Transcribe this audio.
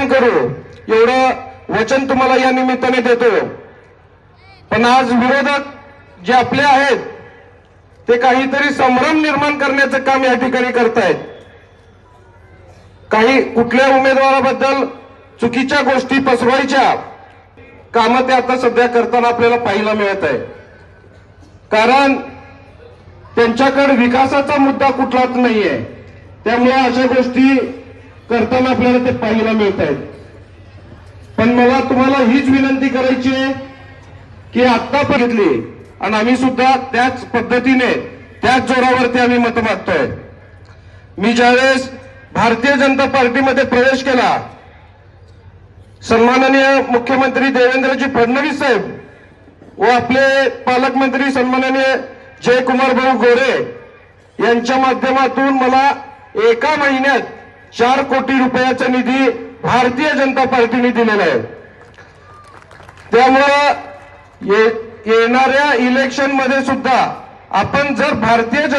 करू एवढं वचन तुम्हाला या निमित्ताने देतो। पण आज विरोधक जे आपले आहेत ते काहीतरी संभ्रम निर्माण करण्याचं काम या ठिकाणी करतायत। काही कुठल्या उमेदवाराबद्दल चुकीच्या गोष्टी पसरवायच्या काम ते आता सध्या करताना आपल्याला पाहायला मिळत आहे। कारण त्यांच्याकडे विकासाचा मुद्दा कुठलाच नाहीये, त्यामुळे अशा गोष्टी करताना आपल्याला ते पाहायला मिळत आहेत। पण मला तुम्हाला हीच विनंती करायची आहे की आत्ता बघितली आणि आम्ही सुद्धा त्याच पद्धतीने त्याच जोरावरती आम्ही मत मागतोय। मी ज्यावेळेस भारतीय जनता पार्टीमध्ये प्रवेश केला, सन्माननीय मुख्यमंत्री देवेंद्रजी फडणवीस साहेब व आपले पालकमंत्री सन्माननीय जयकुमार भाऊ गोरे यांच्या माध्यमातून मला एका महिन्यात 4 कोटी रुपयाचा निधी भारतीय जनता पार्टीने दिलेला आहे। त्यामुळे येणाऱ्या इलेक्शन मध्ये सुद्धा आपण जर भारतीय जनता